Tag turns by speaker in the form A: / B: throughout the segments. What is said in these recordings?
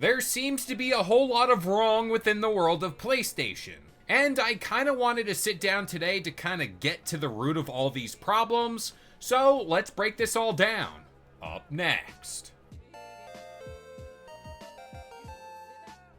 A: There seems to be a whole lot of wrong within the world of PlayStation. And I kind of wanted to sit down today to kind of get to the root of all these problems, so let's break this all down. Up next.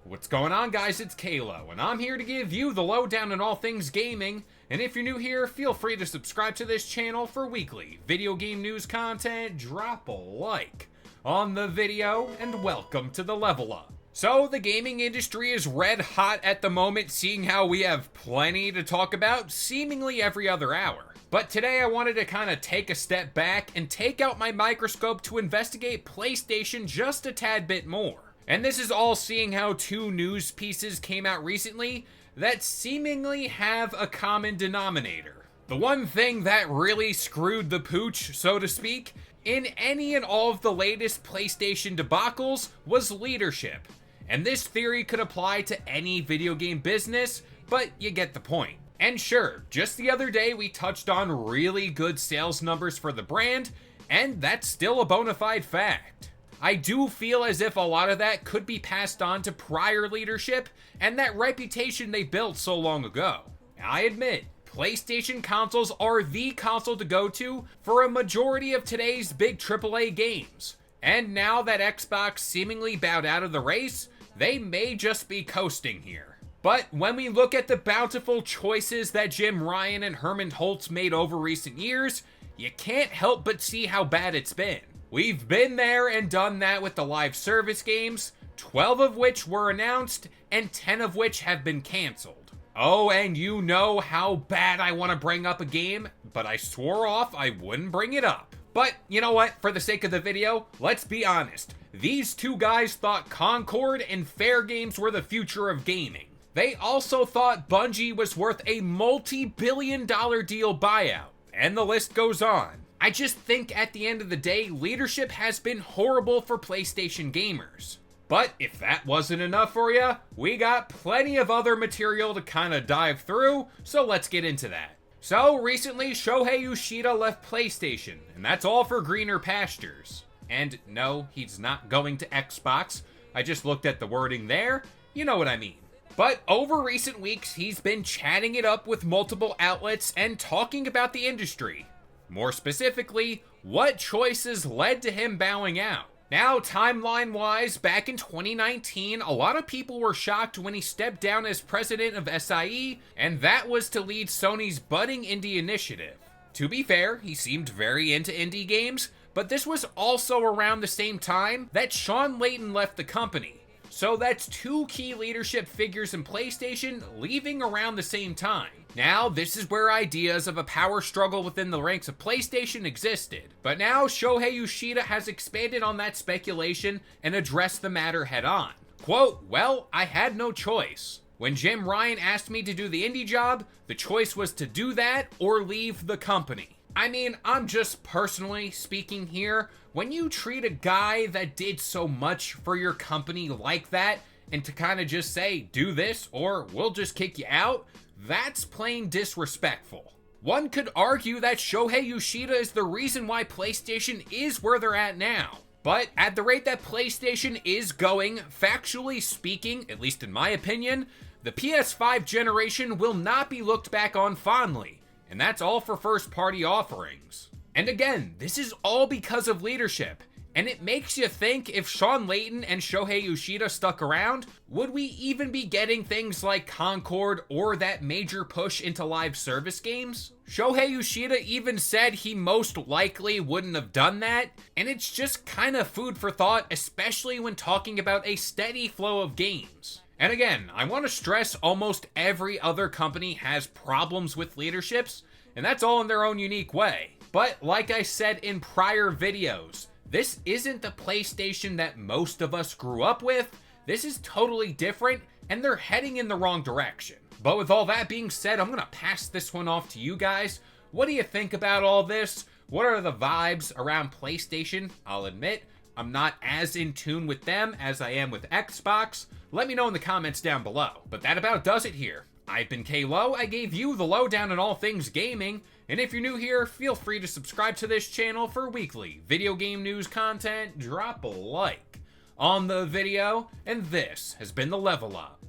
A: What's going on, guys? It's Kalo, and I'm here to give you the lowdown on all things gaming. And if you're new here, feel free to subscribe to this channel for weekly video game news content. Drop a like on the video, and welcome to the Level Up. So, the gaming industry is red hot at the moment, seeing how we have plenty to talk about seemingly every other hour. But today I wanted to kind of take a step back and take out my microscope to investigate PlayStation just a tad bit more. And this is all seeing how two news pieces came out recently that seemingly have a common denominator. The one thing that really screwed the pooch, so to speak, in any and all of the latest PlayStation debacles was leadership. And this theory could apply to any video game business, but you get the point. And sure, just the other day we touched on really good sales numbers for the brand, and that's still a bona fide fact. I do feel as if a lot of that could be passed on to prior leadership and that reputation they built so long ago. I admit, PlayStation consoles are the console to go to for a majority of today's big AAA games. And now that Xbox seemingly bowed out of the race, they may just be coasting here. But when we look at the bountiful choices that Jim Ryan and Herman Holtz made over recent years, you can't help but see how bad it's been. We've been there and done that with the live service games, 12 of which were announced and 10 of which have been canceled. Oh, and you know how bad I want to bring up a game, but I swore off I wouldn't bring it up. But you know what, for the sake of the video, let's be honest. These two guys thought Concord and Fair Games were the future of gaming. They also thought Bungie was worth a multi-billion-dollar deal buyout, and the list goes on. I just think at the end of the day, leadership has been horrible for PlayStation gamers. But if that wasn't enough for you, we got plenty of other material to kind of dive through, so let's get into that. So recently, Shohei Yoshida left PlayStation, and that's all for greener pastures. And no, he's not going to Xbox. I just looked at the wording there. You know what I mean. But over recent weeks, he's been chatting it up with multiple outlets and talking about the industry. More specifically, what choices led to him bowing out. Now, timeline-wise, back in 2019, a lot of people were shocked when he stepped down as president of SIE, and that was to lead Sony's budding indie initiative. To be fair, he seemed very into indie games, but this was also around the same time that Sean Layton left the company. So that's two key leadership figures in PlayStation leaving around the same time. Now, this is where ideas of a power struggle within the ranks of PlayStation existed. But now, Shohei Yoshida has expanded on that speculation and addressed the matter head on. Quote, "Well, I had no choice. When Jim Ryan asked me to do the indie job, the choice was to do that or leave the company." I mean, I'm just personally speaking here. When you treat a guy that did so much for your company like that, and to kind of just say, do this or we'll just kick you out, that's plain disrespectful. One could argue that Shohei Yoshida is the reason why PlayStation is where they're at now. But at the rate that PlayStation is going, factually speaking, at least in my opinion, the PS5 generation will not be looked back on fondly. And that's all for first-party offerings. And again, this is all because of leadership. And it makes you think if Sean Layton and Shohei Yoshida stuck around, would we even be getting things like Concord or that major push into live service games? Shohei Yoshida even said he most likely wouldn't have done that, and it's just kind of food for thought, especially when talking about a steady flow of games. And again, I want to stress almost every other company has problems with leaderships, and that's all in their own unique way. But like I said in prior videos, this isn't the PlayStation that most of us grew up with. This is totally different, and they're heading in the wrong direction. But with all that being said, I'm going to pass this one off to you guys. What do you think about all this? What are the vibes around PlayStation? I'll admit, I'm not as in tune with them as I am with Xbox. Let me know in the comments down below. But that about does it here. I've been Kalo. I gave you the lowdown on all things gaming. And if you're new here, feel free to subscribe to this channel for weekly video game news content. Drop a like on the video, and this has been the Level Up.